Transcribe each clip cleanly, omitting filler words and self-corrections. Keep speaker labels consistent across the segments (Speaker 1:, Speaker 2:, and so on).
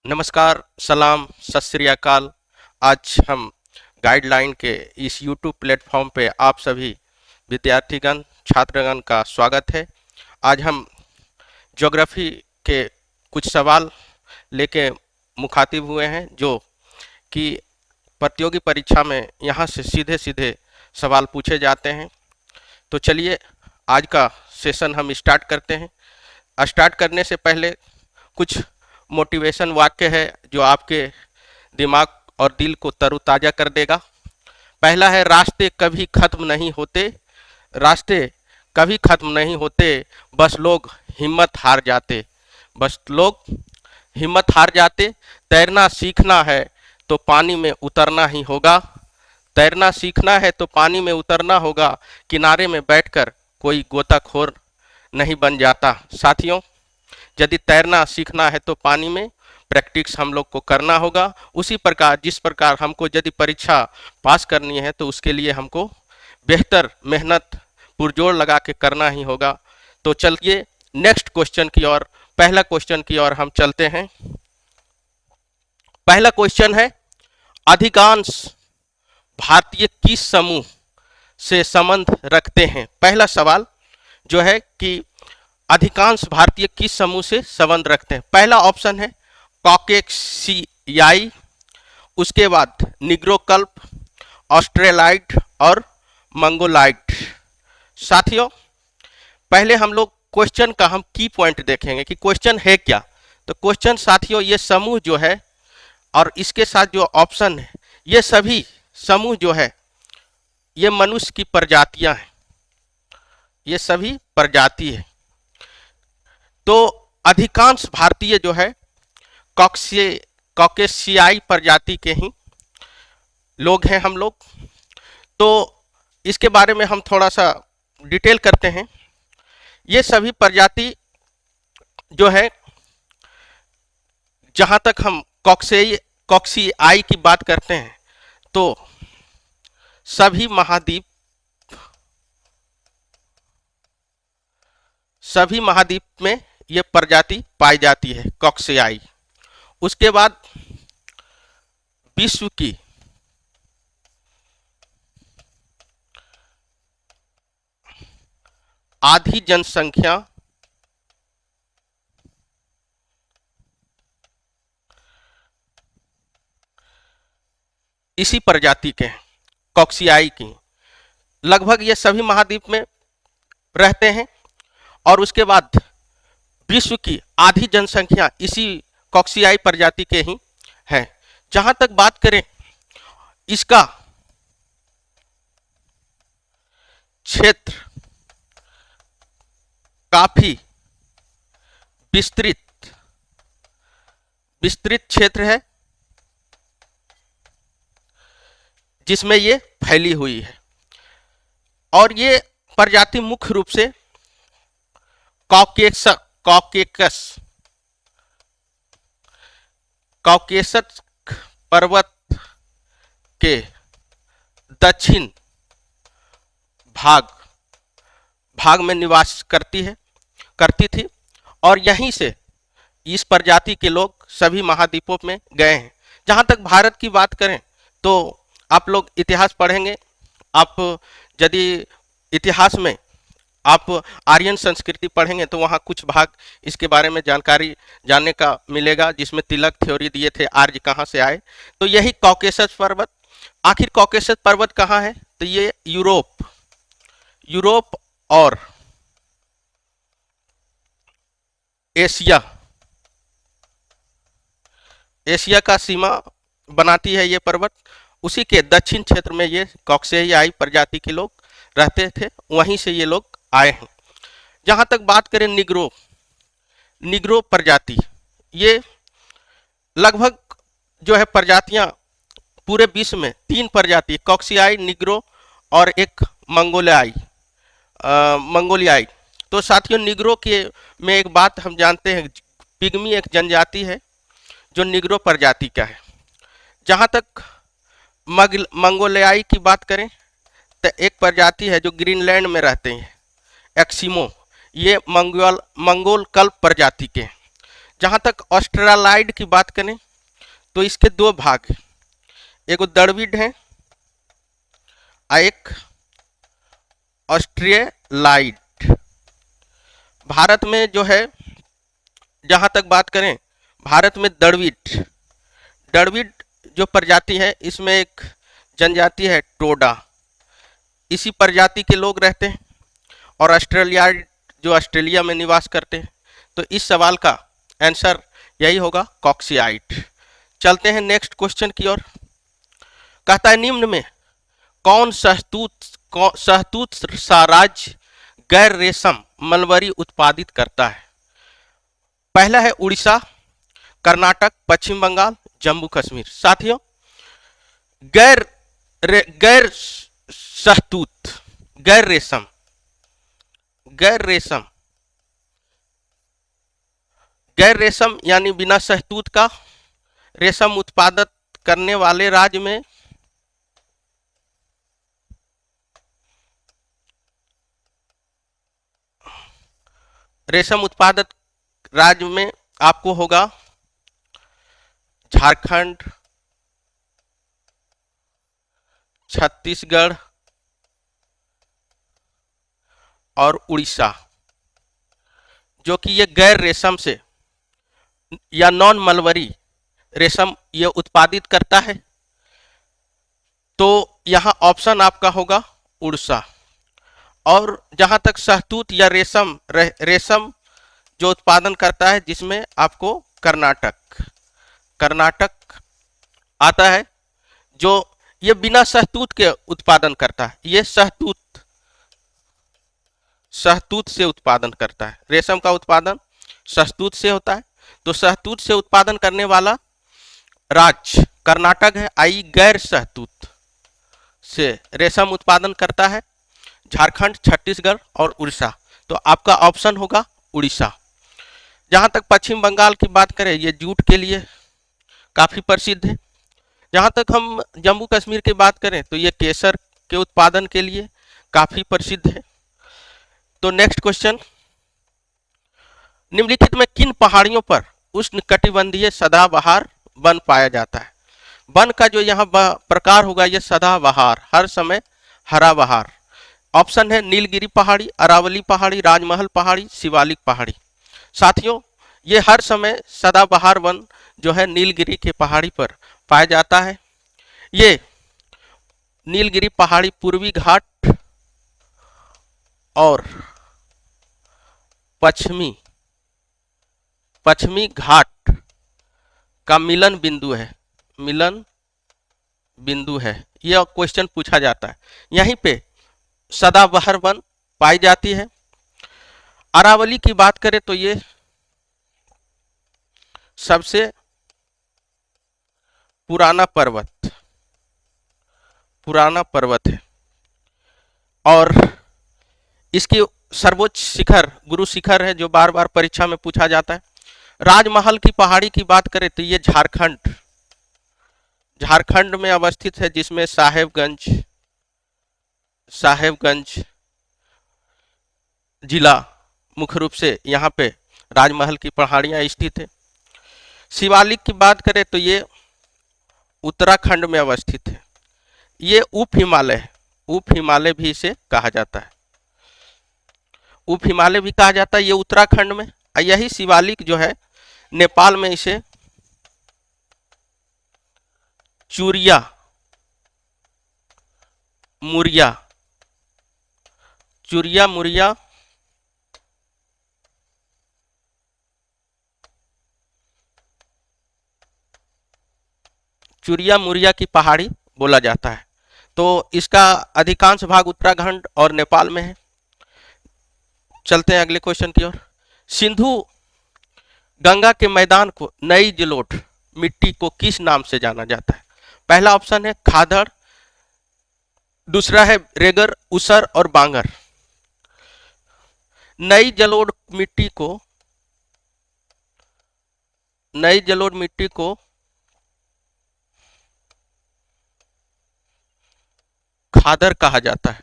Speaker 1: नमस्कार, सलाम, सत श्री अकाल। आज हम गाइडलाइन के इस यूट्यूब प्लेटफॉर्म पे आप सभी विद्यार्थीगण, छात्रगण का स्वागत है। आज हम ज्योग्राफी के कुछ सवाल लेके मुखातिब हुए हैं जो कि प्रतियोगी परीक्षा में यहाँ से सीधे सीधे सवाल पूछे जाते हैं। तो चलिए आज का सेशन हम स्टार्ट करते हैं। स्टार्ट करने से पहले कुछ मोटिवेशन वाक्य है जो आपके दिमाग और दिल को तरोताज़ा कर देगा। पहला है, रास्ते कभी खत्म नहीं होते, रास्ते कभी खत्म नहीं होते, बस लोग हिम्मत हार जाते, बस लोग हिम्मत हार जाते। तैरना सीखना है तो पानी में उतरना ही होगा, तैरना सीखना है तो पानी में उतरना होगा, किनारे में बैठकर कोई गोताखोर नहीं बन जाता। साथियों, यदि तैरना सीखना है तो पानी में प्रैक्टिस हम लोग को करना होगा। उसी प्रकार जिस प्रकार हमको यदि परीक्षा पास करनी है तो उसके लिए हमको बेहतर मेहनत पुरजोर लगा के करना ही होगा। तो चलिए नेक्स्ट क्वेश्चन की ओर, पहला क्वेश्चन की ओर हम चलते हैं। पहला क्वेश्चन है, अधिकांश भारतीय किस समूह से संबंध रखते हैं। पहला सवाल जो है कि अधिकांश भारतीय किस समूह से संबंध रखते हैं। पहला ऑप्शन है कॉकेशियाई, उसके बाद निग्रोकल्प, ऑस्ट्रेलाइट और मंगोलाइट। साथियों, पहले हम लोग क्वेश्चन का हम की पॉइंट देखेंगे कि क्वेश्चन है क्या। तो क्वेश्चन साथियों, ये समूह जो है और इसके साथ जो ऑप्शन है, ये सभी समूह जो है ये मनुष्य की प्रजातियां हैं, ये सभी प्रजाति है। तो अधिकांश भारतीय जो है कॉकेशियाई प्रजाति के ही लोग हैं हम लोग। तो इसके बारे में हम थोड़ा सा डिटेल करते हैं। ये सभी प्रजाति जो है, जहाँ तक हम कॉकेशियाई की बात करते हैं तो सभी महाद्वीप में ये प्रजाति पाई जाती है, कॉकेशियाई। उसके बाद विश्व की आधी जनसंख्या इसी प्रजाति के हैं, कॉकेशियाई की। लगभग ये सभी महाद्वीप में रहते हैं। और उसके बाद विश्व की आधी जनसंख्या इसी कॉकेशियाई प्रजाति के ही है। जहां तक बात करें इसका क्षेत्र काफी विस्तृत क्षेत्र है जिसमें ये फैली हुई है। और ये प्रजाति मुख्य रूप से कॉकेसस पर्वत के दक्षिण भाग में निवास करती थी। और यहीं से इस प्रजाति के लोग सभी महाद्वीपों में गए हैं। जहाँ तक भारत की बात करें तो आप लोग इतिहास पढ़ेंगे। आप यदि इतिहास में आप आर्यन संस्कृति पढ़ेंगे तो वहाँ कुछ भाग इसके बारे में जानकारी जानने का मिलेगा, जिसमें तिलक थ्योरी दिए थे आर्य कहाँ से आए। तो यही कॉकेसस पर्वत। आखिर कॉकेसस पर्वत कहाँ है? तो ये यूरोप और एशिया का सीमा बनाती है ये पर्वत। उसी के दक्षिण क्षेत्र में ये कॉकेशियाई प्रजाति के लोग रहते थे, वहीं से ये लोग आए हैं। जहाँ तक बात करें निग्रो प्रजाति, ये लगभग जो है प्रजातियाँ पूरे विश्व में 3 प्रजाति, कॉकेशियाई, निग्रो और एक मंगोलियाई। तो साथियों, निग्रो के में एक बात हम जानते हैं, पिग्मी एक जनजाति है जो निग्रो प्रजाति का है। जहाँ तक मंगोलियाई की बात करें तो एक प्रजाति है जो ग्रीनलैंड में रहते हैं, एक्सिमो। ये मंगोल कल्प प्रजाति के हैं। जहां तक ऑस्ट्रेलाइड की बात करें तो इसके दो भाग हैं, एक द्रविड़ है और एक ऑस्ट्रेलाइड। भारत में जो है, जहां तक बात करें भारत में द्रविड़ द्रविड़ जो प्रजाति है, इसमें एक जनजाति है टोडा, इसी प्रजाति के लोग रहते हैं, और ऑस्ट्रेलियाइड जो ऑस्ट्रेलिया में निवास करते हैं। तो इस सवाल का आंसर यही होगा, कॉक्सियाइड। चलते हैं नेक्स्ट क्वेश्चन की ओर। कहता है निम्न में कौन शहतूत साम्राज्य गैर रेशम मलबरी उत्पादित करता है? पहला है उड़ीसा, कर्नाटक, पश्चिम बंगाल, जम्मू कश्मीर। साथियों, गैर शहतूत, गैर रेशम गैर रेशम यानी बिना शहतूत का रेशम उत्पादन करने वाले राज्य में आपको होगा झारखंड, छत्तीसगढ़ और उड़ीसा, जो कि ये गैर रेशम से या नॉन मलबरी रेशम ये उत्पादित करता है। तो यहाँ ऑप्शन आपका होगा उड़ीसा। और जहाँ तक शहतूत या रेशम जो उत्पादन करता है, जिसमें आपको कर्नाटक आता है, जो ये बिना शहतूत के उत्पादन करता है। ये शहतूत से उत्पादन करता है, रेशम का उत्पादन शहतूत से होता है। तो शहतूत से उत्पादन करने वाला राज्य कर्नाटक है। आई गैर शहतूत से रेशम उत्पादन करता है झारखंड, छत्तीसगढ़ और उड़ीसा। तो आपका ऑप्शन होगा उड़ीसा। जहां तक पश्चिम बंगाल की बात करें, ये जूट के लिए काफी प्रसिद्ध है। जहां तक हम जम्मू कश्मीर की बात करें तो ये केसर के उत्पादन के लिए काफी प्रसिद्ध है। तो नेक्स्ट क्वेश्चन, निम्नलिखित में किन पहाड़ियों पर उष्णकटिबंधीय सदाबहार वन पाया जाता है? वन का जो यहाँ प्रकार होगा ये सदाबहार, हर समय हरा बहार। ऑप्शन है नीलगिरी पहाड़ी, अरावली पहाड़ी, राजमहल पहाड़ी, शिवालिक पहाड़ी। साथियों, ये हर समय सदाबहार वन जो है नीलगिरी के पहाड़ी पर पाया जाता है। ये नीलगिरी पहाड़ी पूर्वी घाट और पश्चिमी घाट का मिलन बिंदु है। यह क्वेश्चन पूछा जाता है। यहीं पे सदाबहार वन पाई जाती है। अरावली की बात करें तो ये सबसे पुराना पर्वत है और इसकी सर्वोच्च शिखर गुरु शिखर है, जो बार बार परीक्षा में पूछा जाता है। राजमहल की पहाड़ी की बात करें तो ये झारखंड में अवस्थित है, जिसमें साहेबगंज जिला मुख्य रूप से यहाँ पे राजमहल की पहाड़ियाँ स्थित है। शिवालिक की बात करें तो ये उत्तराखंड में अवस्थित है। ये उप हिमालय भी इसे कहा जाता है, ये उत्तराखंड में। यही शिवालिक जो है नेपाल में इसे चुरिया मुरिया की पहाड़ी बोला जाता है। तो इसका अधिकांश भाग उत्तराखंड और नेपाल में है। चलते हैं अगले क्वेश्चन की ओर। सिंधु गंगा के मैदान को नई जलोढ़ मिट्टी को किस नाम से जाना जाता है? पहला ऑप्शन है खादड़, दूसरा है रेगर, उसर और बांगर। नई जलोढ़ मिट्टी को खादर कहा जाता है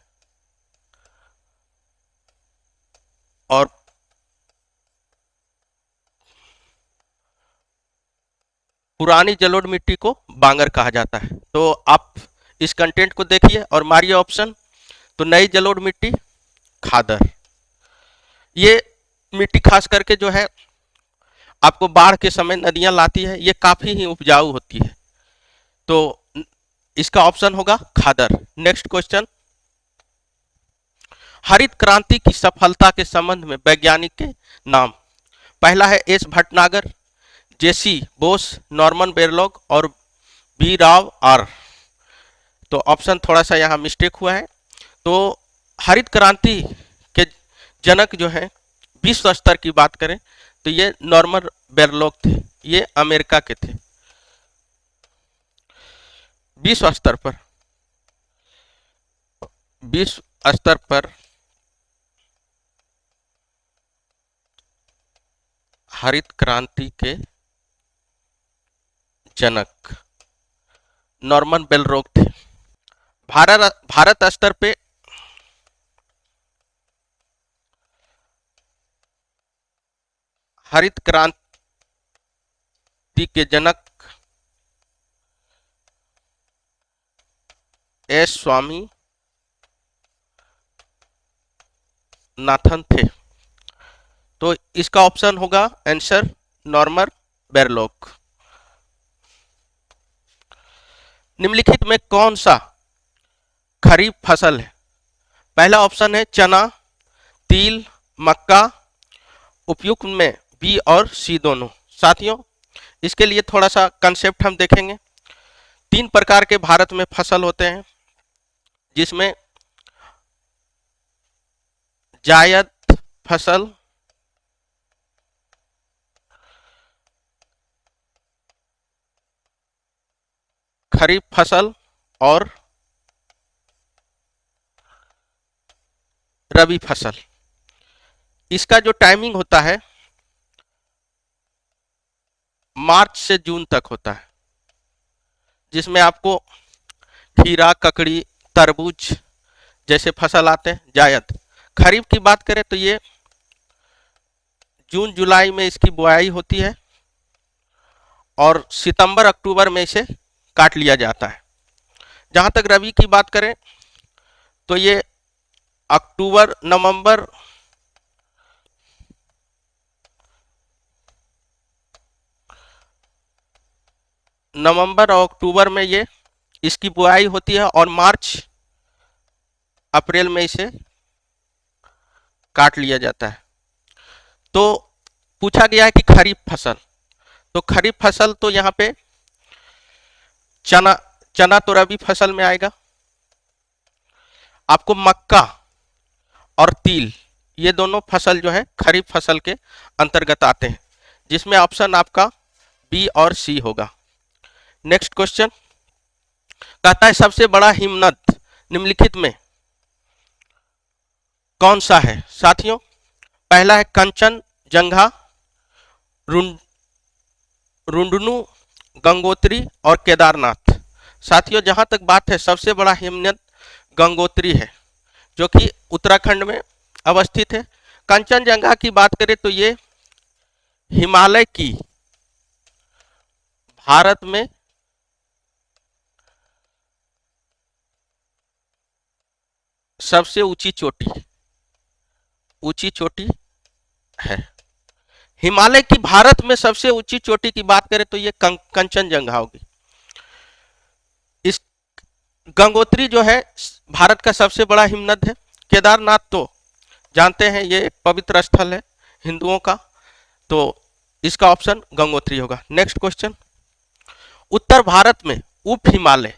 Speaker 1: और पुरानी जलोढ़ मिट्टी को बांगर कहा जाता है। तो आप इस कंटेंट को देखिए और मारिए ऑप्शन। तो नई जलोढ़ मिट्टी खादर। ये मिट्टी खास करके जो है आपको बाढ़ के समय नदियां लाती है, ये काफी ही उपजाऊ होती है। तो इसका ऑप्शन होगा खादर। नेक्स्ट क्वेश्चन, हरित क्रांति की सफलता के संबंध में वैज्ञानिक के नाम। पहला है एस भटनागर, जेसी बोस, नॉर्मन बोरलॉग और बी राव आर। तो ऑप्शन थोड़ा सा यहाँ मिस्टेक हुआ है। तो हरित क्रांति के जनक जो है विश्व स्तर की बात करें तो ये नॉर्मन बोरलॉग थे, ये अमेरिका के थे। विश्व स्तर पर हरित क्रांति के जनक नॉर्मन बोरलॉग थे। भारत स्तर पे हरित क्रांति के जनक एस स्वामी नाथन थे। तो इसका ऑप्शन होगा आंसर नॉर्मन बोरलॉग। निम्नलिखित में कौन सा खरीफ फसल है? पहला ऑप्शन है चना, तिल, मक्का। उपयुक्त में बी और सी दोनों। साथियों, इसके लिए थोड़ा सा कंसेप्ट हम देखेंगे। 3 प्रकार के भारत में फसल होते हैं, जिसमें जायद फसल, खरीफ फसल और रबी फसल। इसका जो टाइमिंग होता है मार्च से जून तक होता है, जिसमें आपको खीरा, ककड़ी, तरबूज जैसे फसल आते हैं। जायद खरीफ की बात करें तो ये जून जुलाई में इसकी बुआई होती है और सितंबर अक्टूबर में इसे काट लिया जाता है। जहाँ तक रबी की बात करें तो ये अक्टूबर नवंबर और अक्टूबर में ये इसकी बुआई होती है और मार्च अप्रैल में इसे काट लिया जाता है। तो पूछा गया है कि खरीफ फसल, तो खरीफ फसल तो यहाँ पे चना तो रबी फसल में आएगा। आपको मक्का और तिल ये दोनों फसल जो है खरीफ फसल के अंतर्गत आते हैं, जिसमें ऑप्शन आपका बी और सी होगा। नेक्स्ट क्वेश्चन कहता है सबसे बड़ा हिमनद निम्नलिखित में कौन सा है? साथियों, पहला है कंचनजंगा, रुंडनु, गंगोत्री और केदारनाथ। साथियों, जहां तक बात है सबसे बड़ा हिमनद गंगोत्री है, जो कि उत्तराखंड में अवस्थित है। कंचनजंगा की बात करें तो ये हिमालय की भारत में सबसे ऊंची चोटी है। हिमालय की भारत में सबसे ऊंची चोटी की बात करें तो ये कंचनजंगा होगी। इस गंगोत्री जो है भारत का सबसे बड़ा हिमनद है। केदारनाथ तो जानते हैं ये एक पवित्र स्थल है हिंदुओं का, तो इसका ऑप्शन गंगोत्री होगा। नेक्स्ट क्वेश्चन, उत्तर भारत में उप हिमालय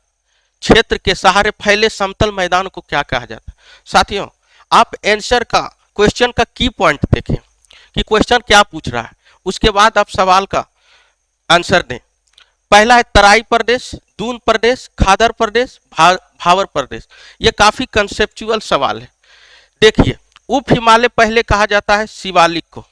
Speaker 1: क्षेत्र के सहारे फैले समतल मैदान को क्या कहा जाता है? साथियों, आप आंसर का क्वेश्चन का की पॉइंट देखें कि क्वेश्चन क्या पूछ रहा है, उसके बाद आप सवाल का आंसर दें। पहला है तराई प्रदेश, दून प्रदेश, खादर प्रदेश, भावर प्रदेश। ये काफी कंसेप्चुअल सवाल है। देखिए, उप हिमालय पहले कहा जाता है शिवालिक को।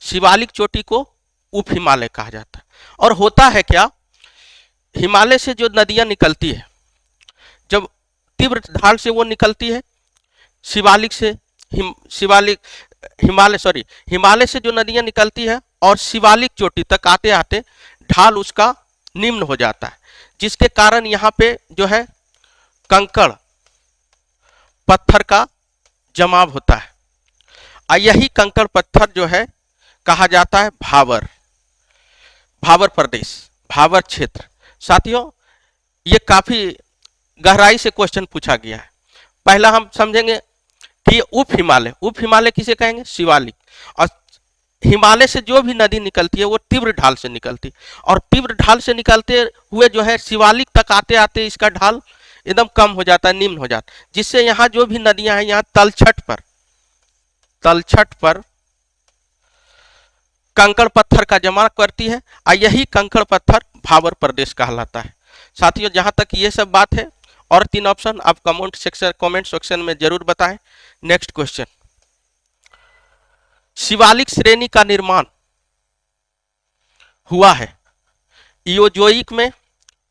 Speaker 1: शिवालिक चोटी को उप हिमालय कहा जाता है। और होता है क्या, हिमालय से जो नदियां निकलती है, जब तीव्र ढाल से वो निकलती है शिवालिक से, शिवालिक हिमालय से जो नदियां निकलती है और शिवालिक चोटी तक आते आते ढाल उसका निम्न हो जाता है, जिसके कारण यहाँ पे जो है कंकड़ पत्थर का जमाव होता है। और यही कंकड़ पत्थर जो है कहा जाता है भावर, भावर प्रदेश, भावर क्षेत्र। साथियों, ये काफी गहराई से क्वेश्चन पूछा गया है। पहला हम समझेंगे कि उप हिमालय किसे कहेंगे? शिवालिक। और हिमालय से जो भी नदी निकलती है वो तीव्र ढाल से निकलती, और तीव्र ढाल से निकलते हुए जो है शिवालिक तक आते आते इसका ढाल एकदम कम हो जाता है, निम्न हो जाता है, जिससे यहाँ जो भी नदियां हैं यहाँ तलछट पर कंकड़ पत्थर का जमा करती है, और यही कंकड़ पत्थर भावर प्रदेश कहलाता है। साथियों, जहां तक ये सब बात है, और 3 ऑप्शन आप कमेंट सेक्शन में जरूर बताएं। नेक्स्ट क्वेश्चन, शिवालिक श्रेणी का निर्माण हुआ है इओजोइक में,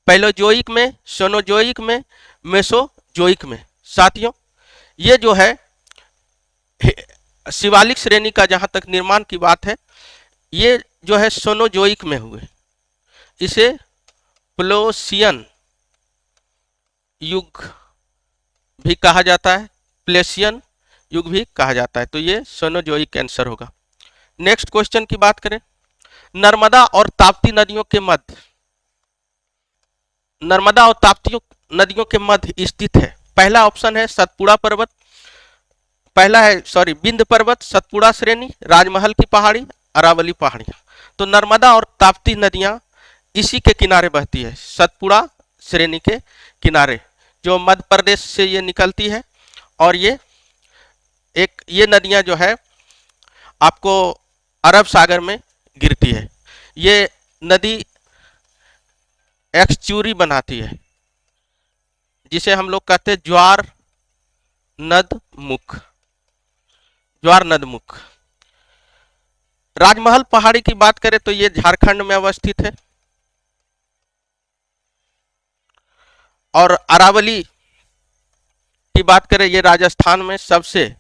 Speaker 1: पैलोजोइक में, सोनोजोइक में, मेसोजोइक में। साथियों, ये जो है शिवालिक श्रेणी का जहां तक निर्माण की बात है, ये जो है सोनोजोइक में हुए। इसे प्लोसियन युग भी कहा जाता है, प्लेसियन युग भी कहा जाता है, तो ये सोनोजोइक आंसर होगा। नेक्स्ट क्वेश्चन की बात करें, नर्मदा और ताप्ती नदियों के मध्य, नर्मदा और ताप्ती नदियों के मध्य स्थित है। पहला ऑप्शन है सतपुड़ा पर्वत, विंध्य पर्वत, सतपुड़ा श्रेणी, राजमहल की पहाड़ी, अरावली पहाड़ियां। तो नर्मदा और ताप्ती नदियां इसी के किनारे बहती है, सतपुड़ा श्रेणी के किनारे, जो मध्य प्रदेश से ये निकलती है। और ये नदियां जो है आपको अरब सागर में गिरती है। ये नदी एक्सचूरी बनाती है, जिसे हम लोग कहते हैं ज्वार नदमुख। राजमहल पहाड़ी की बात करें तो ये झारखंड में अवस्थित है, और अरावली की बात करें ये राजस्थान में सबसे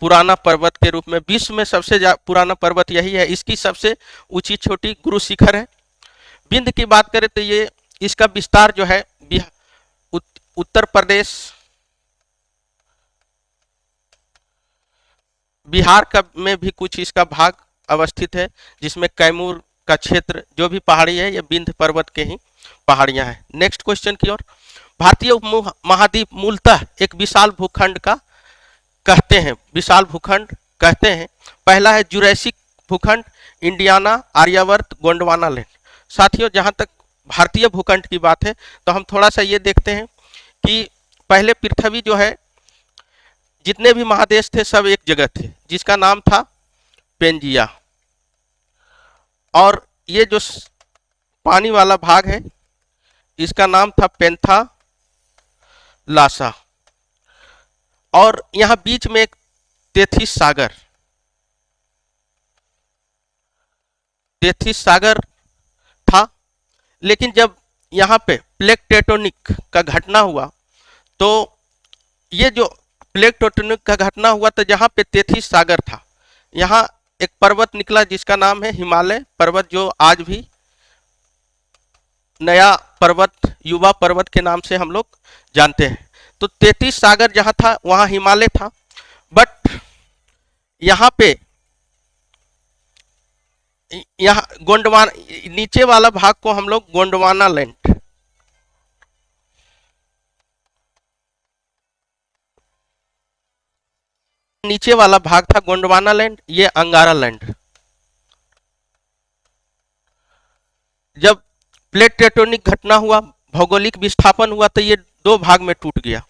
Speaker 1: पुराना पर्वत के रूप में, विश्व में सबसे पुराना पर्वत यही है। इसकी सबसे ऊंची चोटी गुरु शिखर है। विंध्य की बात करें तो ये इसका विस्तार जो है उत्तर प्रदेश, बिहार का में भी कुछ इसका भाग अवस्थित है, जिसमें कैमूर का क्षेत्र जो भी पहाड़ी है ये विंध्य पर्वत के ही पहाड़ियां हैं। नेक्स्ट क्वेश्चन की ओर, भारतीय उपमहाद्वीप मूलतः एक विशाल भूखंड का विशाल भूखंड कहते हैं। पहला है जुरैसिक भूखंड, इंडियाना, आर्यावर्त, गोंडवाना लैंड। साथियों, जहां तक भारतीय भूखंड की बात है तो हम थोड़ा सा ये देखते हैं कि पहले पृथ्वी जो है, जितने भी महादेश थे सब एक जगह थे, जिसका नाम था पेंजिया, और ये जो पानी वाला भाग है इसका नाम था पेंथालासा, और यहां बीच में एक तेथिस सागर था। लेकिन जब यहाँ पे प्लेट टेक्टोनिक का घटना हुआ, तो ये जो प्लेट टेक्टोनिक का घटना हुआ तो जहाँ पे तेथिस सागर था, यहाँ एक पर्वत निकला जिसका नाम है हिमालय पर्वत, जो आज भी नया पर्वत, युवा पर्वत के नाम से हम लोग जानते हैं। तो तेथिस सागर जहाँ था वहाँ हिमालय था, बट यहाँ पे गोंडवाना, नीचे वाला भाग को हम लोग गोंडवाना लैंड, नीचे वाला भाग था गोंडवाना लैंड, ये अंगारा लैंड। जब प्लेट टेक्टोनिक घटना हुआ, भौगोलिक विस्थापन हुआ, तो ये 2 भाग में टूट गया,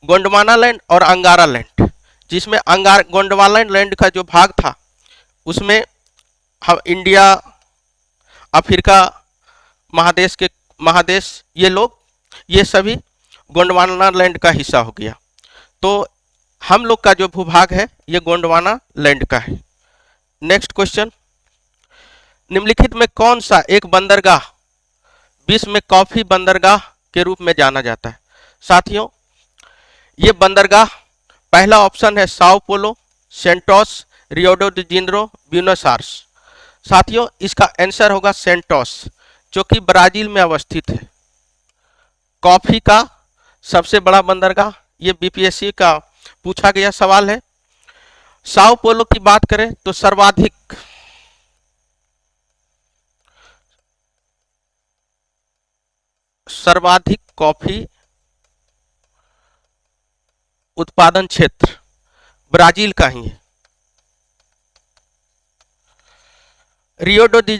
Speaker 1: गोंडवाना लैंड और अंगारा लैंड। जिसमें गोंडवाना लैंड का जो भाग था उसमें हम इंडिया, अफ्रीका महादेश ये सभी गोंडवाना लैंड का हिस्सा हो गया। तो हम लोग का जो भूभाग है ये गोंडवाना लैंड का है। नेक्स्ट क्वेश्चन, निम्नलिखित में कौन सा एक बंदरगाह विश्व में कॉफी बंदरगाह के रूप में जाना जाता है? साथियों, ये बंदरगाह, पहला ऑप्शन है Sao Paulo, Santos, Rio de Janeiro, Buenos Aires. साथियों इसका आंसर होगा सेंटोस, जो कि ब्राजील में अवस्थित है। कॉफी का सबसे बड़ा बंदरगाह, ये बीपीएससी का पूछा गया सवाल है। साओ पोलो की बात करें तो सर्वाधिक कॉफी उत्पादन क्षेत्र ब्राजील का ही है। रियो डी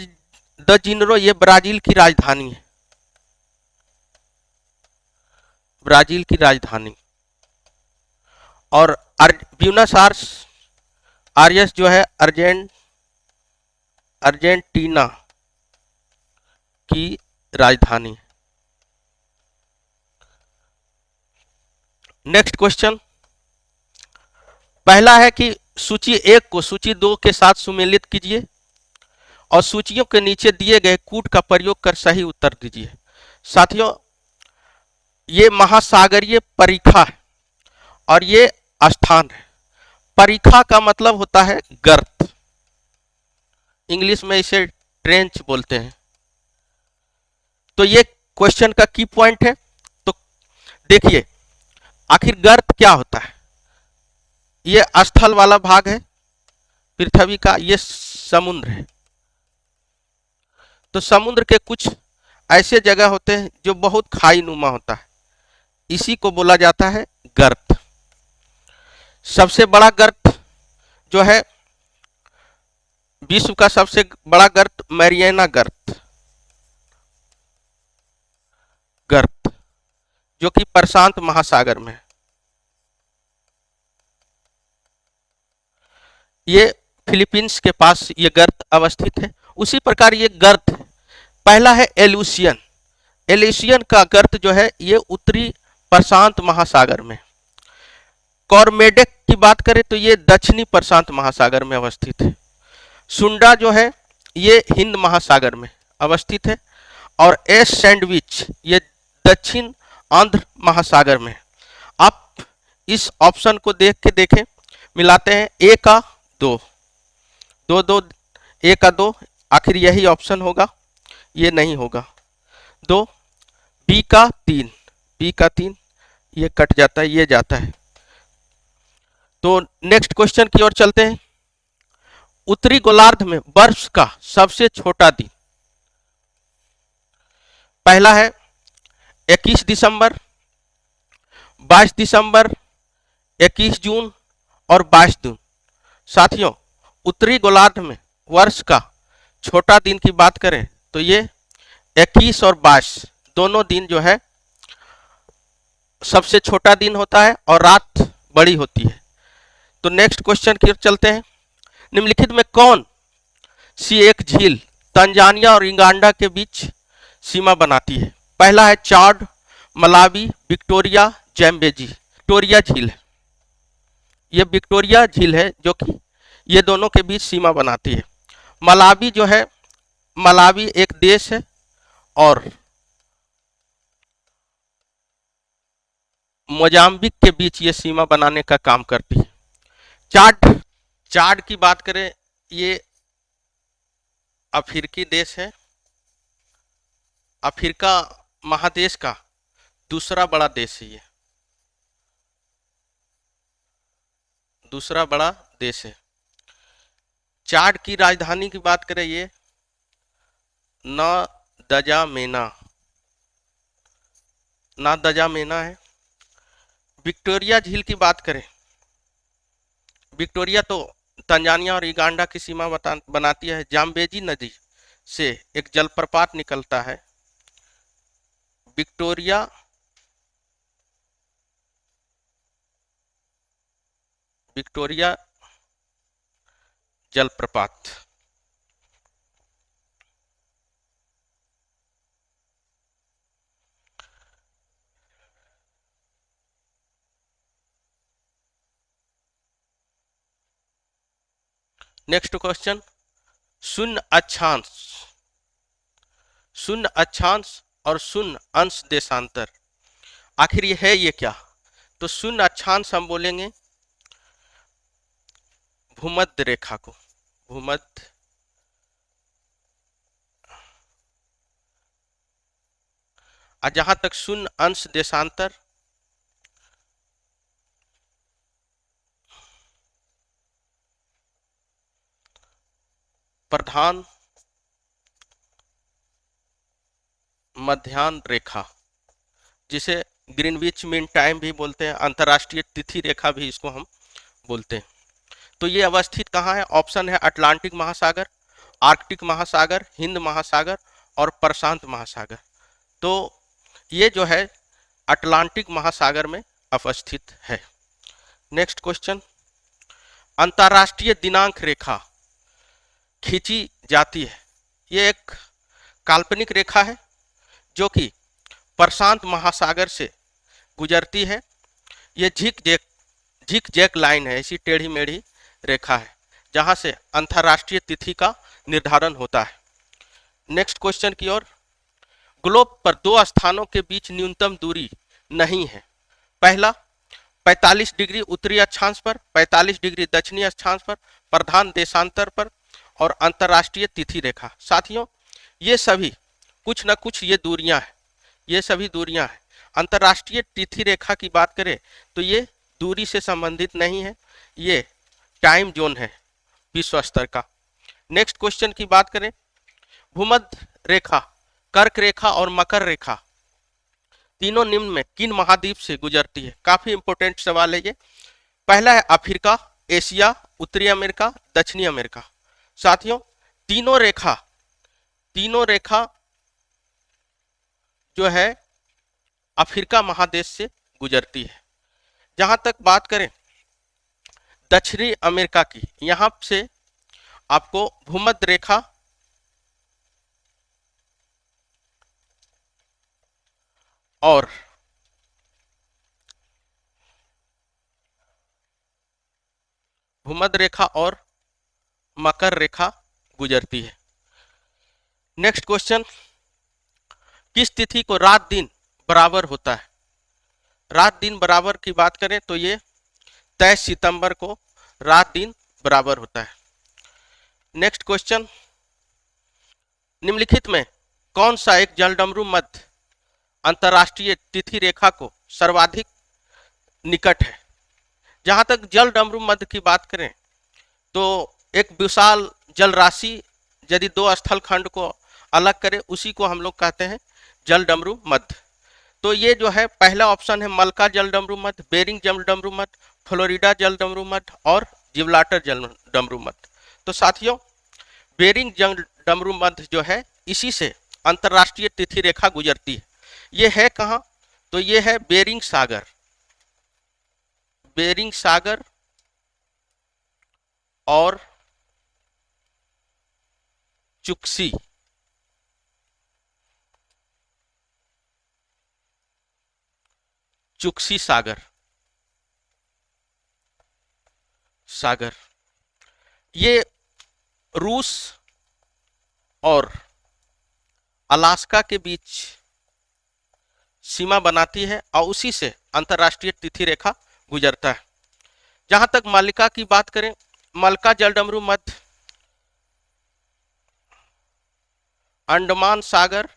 Speaker 1: जेनेरो ये ब्राजील की राजधानी है, ब्राजील की राजधानी। और ब्यूनस आयर्स जो है अर्जेंटीना की राजधानी। नेक्स्ट क्वेश्चन, पहला है कि सूची 1 को सूची 2 के साथ सुमेलित कीजिए और सूचियों के नीचे दिए गए कूट का प्रयोग कर सही उत्तर दीजिए। साथियों ये महासागरीय परिखा है और ये स्थान है। परिखा का मतलब होता है गर्त, इंग्लिश में इसे ट्रेंच बोलते हैं। तो ये क्वेश्चन का की पॉइंट है। तो देखिए आखिर गर्त क्या होता है। ये स्थल वाला भाग है पृथ्वी का, ये समुद्र है। तो समुद्र के कुछ ऐसे जगह होते हैं जो बहुत खाई नुमा होता है, इसी को बोला जाता है गर्त। सबसे बड़ा गर्त जो है विश्व का सबसे बड़ा गर्त मैरियाना गर्त जो कि प्रशांत महासागर में है। ये फिलीपींस के पास ये गर्त अवस्थित है। उसी प्रकार ये गर्त है। पहला है एल्यूसियन का गर्त जो है ये उत्तरी प्रशांत महासागर में। कॉर्मेडेक की बात करें तो ये दक्षिणी प्रशांत महासागर में अवस्थित है। सुंडा जो है ये हिंद महासागर में अवस्थित है। और एस सैंडविच ये दक्षिण आंध्र महासागर में। आप इस ऑप्शन को देख के देखें, मिलाते हैं। ए का 2, 2 2, ए का 2, आखिर यही ऑप्शन होगा, ये नहीं होगा। 2, बी का 3, ये कट जाता है, ये जाता है। तो नेक्स्ट क्वेश्चन की ओर चलते हैं। उत्तरी गोलार्ध में वर्ष का सबसे छोटा दिन, पहला है 21 दिसंबर, 22 दिसंबर, 21 जून और 22 जून। साथियों उत्तरी गोलार्ध में वर्ष का छोटा दिन की बात करें तो ये 21 और 22 दोनों दिन जो है सबसे छोटा दिन होता है और रात बड़ी होती है। तो नेक्स्ट क्वेश्चन की ओर चलते हैं। निम्नलिखित में कौन सी एक झील तंजानिया और युगांडा के बीच सीमा बनाती है। पहला है चाड, मलावी, विक्टोरिया, जैम्बेजी। विक्टोरिया झील है, ये विक्टोरिया झील है जो कि ये दोनों के बीच सीमा बनाती है। मलावी जो है, मलावी एक देश है और मोजाम्बिक के बीच ये सीमा बनाने का काम करती है। चाड की बात करें, ये अफ्रीकी देश है, अफ्रीका महादेश का दूसरा बड़ा देश है। ये दूसरा बड़ा देश है। चाड की राजधानी की बात करें, ये नादजामेना है। विक्टोरिया झील की बात करें, विक्टोरिया तो तंजानिया और युगांडा की सीमा बनाती है। जाम्बेजी नदी से एक जलप्रपात निकलता है, विक्टोरिया जलप्रपात। नेक्स्ट क्वेश्चन, शून्य अक्षांश और शून्य अंश देशांतर, आखिर ये है ये क्या। तो शून्य अक्षांश हम बोलेंगे भूमध्य रेखा को, भूमध्य और जहां तक शून्य अंश देशांतर प्रधान मध्याह्न रेखा, जिसे ग्रीनविच मीन टाइम भी बोलते हैं, अंतर्राष्ट्रीय तिथि रेखा भी इसको हम बोलते हैं। तो ये अवस्थित कहाँ है? ऑप्शन है अटलांटिक महासागर, आर्कटिक महासागर, हिंद महासागर और प्रशांत महासागर। तो ये जो है अटलांटिक महासागर में अवस्थित है। नेक्स्ट क्वेश्चन, अंतर्राष्ट्रीय दिनांक रेखा खींची जाती है। ये एक काल्पनिक रेखा है जो कि प्रशांत महासागर से गुजरती है। ये झिक जैक लाइन है, ऐसी टेढ़ी मेढ़ी रेखा है जहां से अंतर्राष्ट्रीय तिथि का निर्धारण होता है। नेक्स्ट क्वेश्चन की ओर, ग्लोब पर दो स्थानों के बीच न्यूनतम दूरी नहीं है। पहला 45 डिग्री उत्तरी अक्षांश पर, 45 डिग्री दक्षिणी अक्षांश पर, प्रधान देशांतर पर और अंतर्राष्ट्रीय तिथि रेखा। साथियों, ये सभी कुछ न कुछ ये दूरियां हैं, ये सभी दूरियां हैं। अंतर्राष्ट्रीय तिथि रेखा की बात करें तो ये दूरी से संबंधित नहीं है, ये टाइम जोन है विश्व स्तर का। नेक्स्ट क्वेश्चन की बात करें, भूमध्य रेखा, कर्क रेखा और मकर रेखा तीनों निम्न में किन महाद्वीप से गुजरती है? काफी इंपोर्टेंट सवाल है ये। पहला है अफ्रीका, एशिया, उत्तरी अमेरिका, दक्षिणी अमेरिका। साथियों, तीनों रेखा जो है अफ्रीका महादेश से गुजरती है। जहां तक बात करें दक्षिणी अमेरिका की, यहां से आपको भूमध्य रेखा और मकर रेखा गुजरती है। नेक्स्ट क्वेश्चन, किस तिथि को रात दिन बराबर होता है? रात दिन बराबर की बात करें तो ये 23 सितंबर को रात दिन बराबर होता है। नेक्स्ट क्वेश्चन, निम्नलिखित में कौन सा एक जलडमरू मध्य अंतर्राष्ट्रीय तिथि रेखा को सर्वाधिक निकट है? जहां तक जलडमरू मध्य की बात करें तो एक विशाल जल राशि यदि दो स्थल खंड को अलग करे, उसी को हम लोग कहते हैं जलडमरू मध्य। तो ये जो है पहला ऑप्शन है मलका जलडमरू मध्य, बेरिंग जलडमरू मध्य, फ्लोरिडा जलडमरू मध्य और जिब्राल्टर जलडमरू मध्य। तो साथियों, बेरिंग जलडमरू मध्य जो है इसी से अंतर्राष्ट्रीय तिथि रेखा गुजरती है। ये है कहाँ? तो ये है बेरिंग सागर, बेरिंग सागर और चुक्सी सागर ये रूस और अलास्का के बीच सीमा बनाती है और उसी से अंतर्राष्ट्रीय तिथि रेखा गुजरता है। जहां तक मलका की बात करें, मलका जलडमरू मध्य अंडमान सागर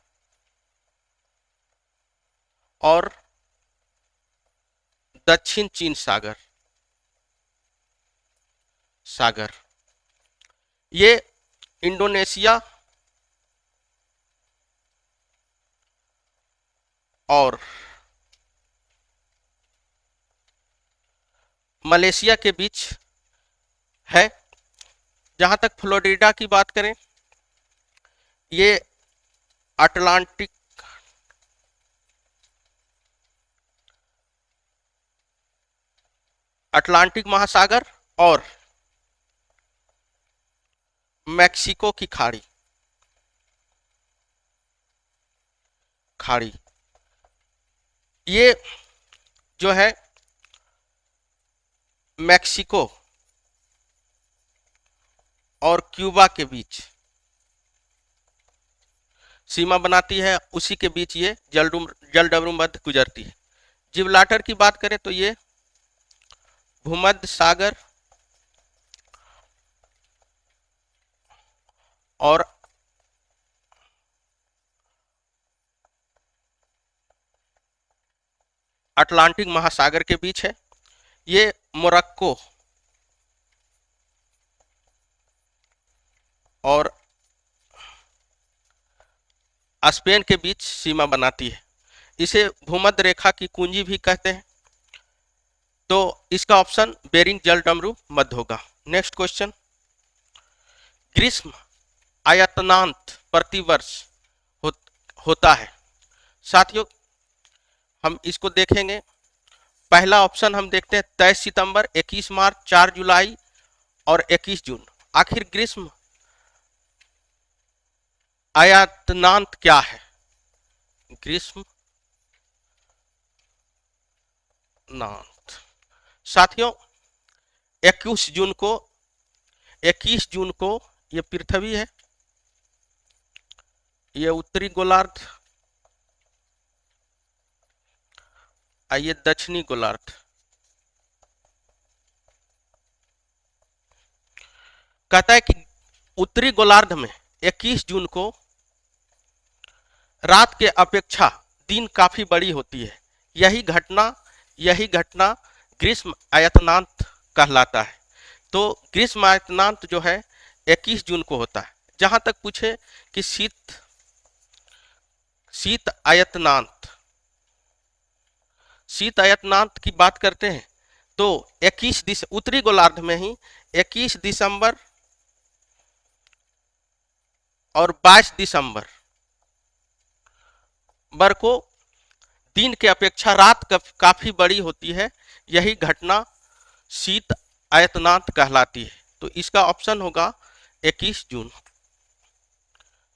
Speaker 1: और दक्षिण चीन सागर ये इंडोनेशिया और मलेशिया के बीच है। जहां तक फ्लोरिडा की बात करें, ये अटलांटिक महासागर और मैक्सिको की खाड़ी ये जो है मैक्सिको और क्यूबा के बीच सीमा बनाती है, उसी के बीच ये जलडमरू मध्य गुजरती है। जिब्राल्टर की बात करें तो ये भूमध्य सागर और अटलांटिक महासागर के बीच है। ये मोरक्को और स्पेन के बीच सीमा बनाती है। इसे भूमध्य रेखा की कुंजी भी कहते हैं। तो इसका ऑप्शन बेरिंग जल डमरू मध्य होगा। नेक्स्ट क्वेश्चन, ग्रीष्म आयतनांत प्रतिवर्ष होता है। साथियों हम इसको देखेंगे। पहला ऑप्शन हम देखते हैं 23 सितंबर, 21 मार्च, 4 जुलाई और 21 जून। आखिर ग्रीष्म आयतनांत क्या है? ग्रीष्म नांत साथियों 21 जून को ये पृथ्वी है, ये उत्तरी गोलार्ध, ये दक्षिणी गोलार्ध। कहता है कि उत्तरी गोलार्ध में 21 जून को रात के अपेक्षा दिन काफी बड़ी होती है। यही घटना ग्रीष्म आयतनांत कहलाता है। तो ग्रीष्म आयतनांत जो है 21 जून को होता है। जहां तक पूछे कि शीत आयतनांत की बात करते हैं तो 21 उत्तरी गोलार्ध में ही 21 दिसंबर और 22 दिसंबर को दिन के अपेक्षा रात काफी बड़ी होती है। यही घटना शीत आयतनांत कहलाती है। तो इसका ऑप्शन होगा 21 जून।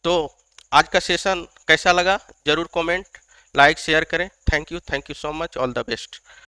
Speaker 1: तो आज का सेशन कैसा लगा जरूर कमेंट लाइक शेयर करें। Thank you so much, all the best.